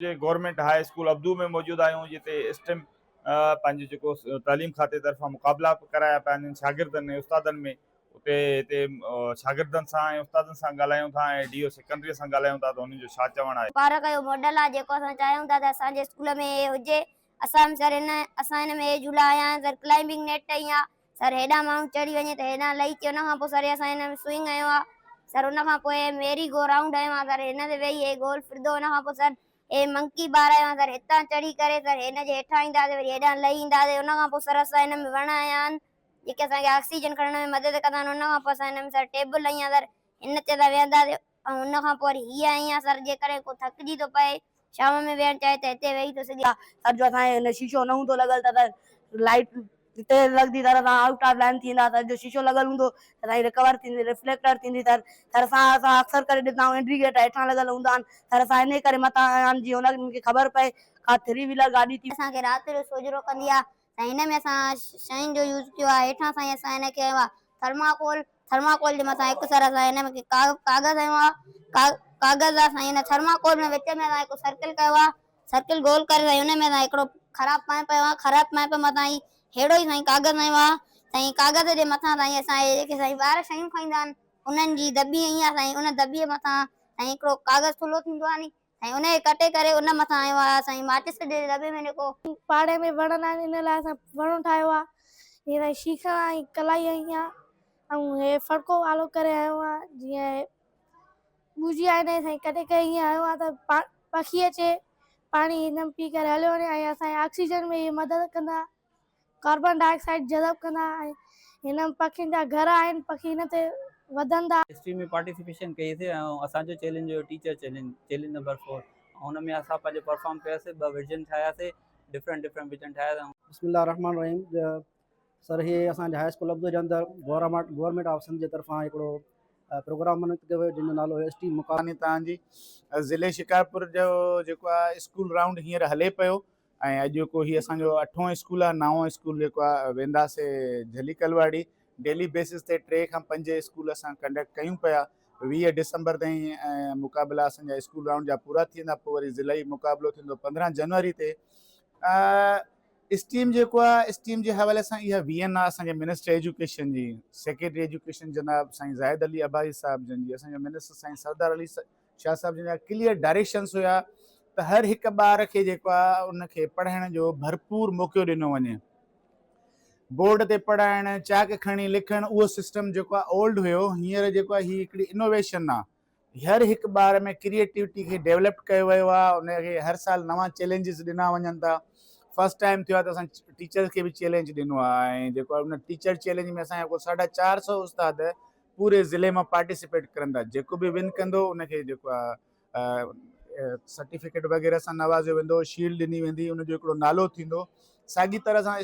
Government high school Abdu में मौजूद आहियूं जिते स्टेम पंहिंजो जेको तालीम खाते तरफ़ां मुक़ाबला कराया पिया आहिनि शागिर्दनि ऐं उस्तादनि में। उते हिते शागिर्दनि सां ऐं उस्तादनि सां ॻाल्हायूं था ऐं डीओ सेकेंडरी सां ॻाल्हायूं था त उन्हनि जो छा चवणु आहे। पारक जो मॉडल आहे जेको असां चाहियूं था त असांजे स्कूल में हे हुजे। असां हिन में हे झूला आया आहिनि सर, क्लाइंबिंग नेट आई आहे सर, हेॾां माण्हू चढ़ी वञे त हेॾां लही अचे। उन खां पोइ सर असां हिन में स्विंग आयो आहे सर, उन खां पोइ मेरी गो राउंड आयो आहे सर, हिन ते वेही हे गोल फिरंदो। उन खां पोइ सर हे मंकी बार आयो आहे सर, हितां चढ़ी करे सर हिन जे हेठां ईंदासीं वरी हेॾां लही ईंदासीं। उन खां पोइ सर असां हिन में वण आया आहिनि जेके असांखे ऑक्सीजन खणण में मदद कंदा आहिनि। उन खां पोइ असां हिन में सर टेबल आई आहे सर, हिन ते त वेहंदासीं। ऐं उन खां पोइ वरी हीअ आई आहे सर, जेकॾहिं को थकिजी थो पए शाम में वेहणु चाहे त हिते वेही थो सघे। सर जो असांजे हिन शीशो न हूंदो लॻल त लाइट हिते लॻंदी तर असां आउट ऑफ लाइन थींदा। सर जो शीशो लॻल हूंदो त असांजी रिकवर थींदी, रिफ्लेक्टर थींदी। सर असां अक्सर करे ॾिसंदा आहियूं इंडिकेटर हेठां लॻल हूंदा आहिनि सर, असां इन करे मथां जीअं उनखे ख़बर पए का 3 व्हीलर गाॾी थी असांखे राति जो सोजरो कंदी आहे। ऐं हिन में असां शयुनि जो यूज़ कयो आहे। हेठां साईं असां हिन कयो आहे थर्माकोल। थर्माकोल जे मथां हिकु सर असां हिन में कागज़ हयो आहे, कागज़ आहे साईं। हिन थर्माकोल में विच में असां हिकु सर्किल कयो आहे, सर्किल गोल करे साईं हुन में असां हिकिड़ो ख़राबु पाइप हयो आहे, ख़राबु पाइप मथां ई हेड़ो ई साईं कागज़ हयो आहे साईं। कागज़ जे मथां साईं असांजे जेके साईं ॿार शयूं खाईंदा आहिनि उन्हनि जी दॿी आई आहे साईं। उन दॿीअ मथां साईं हिकिड़ो कागज़ थुल्हो थींदो आहे नी साईं, उनखे कटे करे उन मथां आयो आहे साईं माचिस जे दॿे में जेको पाड़े में वणंदा आहिनि, इन लाइ असां वणु ठाहियो आहे। हीअं शीखा ऐं कलाई आई आहे ऐं हे फड़को वालो करे आयो आहे। जीअं ॿुजी आने साईं कटे करे ईअं आयो आहे त पखी अचे पाणी हिन पी करे हलियो वञे ऐं असांजे ऑक्सीजन में इहे मदद कंदा, कार्बन डाइऑक्साइड जज़ब कंदा। ऐं हिन पखियुनि जा घर आहिनि, पखी हिन ते वधंदा। हिस्ट्री में पार्टिसिपेशन कईसीं ऐं असांजो चैलेंज हुयो टीचर चैलेंज नंबर 4। हुन में असां पंहिंजो परफॉर्म कयोसीं, 2 विजन ठाहियासीं, डिफरेंट विजन ठाहियासीं। बिस्मिल्लाह रहमान रहीम। सर ये असांजे हाई स्कूल अब्दू जे अंदरि गवर्नमेंट ऑफ सिंध जे तरफ़ां हिकिड़ो प्रोग्राम मनत कयो वियो जंहिंजो नालो एसटी मुकानी तव्हांजी ज़िले शिकारपुर जो जेको आहे स्कूल राउंड हींअर हले पियो। ऐं अॼु को हीअ असांजो 8हों स्कूल आहे। 9हों स्कूल जेको आहे वेंदासीं झलीकलवाड़ी। डेली बेसिस ते 3 खां 5 स्कूल असां कंडक्ट कयूं पिया। 20 डिसंबर ताईं ऐं मुक़ाबिला असांजा स्कूल राउंड जा पूरा थी वेंदा। पोइ वरी ज़िलई मुक़ाबिलो थींदो 15 जनवरी ते। स्टीम जेको आहे स्टीम जे हवाले सां इहा VN आहे असांजे मिनिस्टर एजुकेशन जी, सेक्रेटरी एजुकेशन जनाब साईं ज़ाहिद अली अबाई साहिब जन जी, असांजा मिनिस्टर साईं सरदार अली शाह साहिब जन जा क्लियर डायरेक्शंस हुया त हर हिकु ॿार खे जेको आहे उनखे पढ़ाइण जो भरपूर मौक़ो ॾिनो वञे। बोर्ड ते पढ़ाइण, चाक खणी लिखणु, उहो सिस्टम जेको आहे ओल्ड हुयो। हींअर जेको आहे हीअ हिकिड़ी इनोवेशन आहे। हर हिकु ॿार में क्रिएटिविटी खे डेवलप कयो वियो आहे। उनखे हर साल नवां चैलेंजिस ॾिना वञनि था। फर्स्ट टाइम थियो आहे त असां टीचर्स खे बि चैलेंज ॾिनो आहे ऐं जेको आहे उन टीचर चैलेंज में असांजा को 450 उस्ताद पूरे ज़िले मां पार्टिसिपेट करंदा। जेको बि विन कंदो उनखे जेको आहे सर्टिफिकेट वग़ैरह सां नवाज़ियो वेंदो, शील्ड ॾिनी वेंदी, उनजो हिकिड़ो नालो थींदो। साॻी तरह सां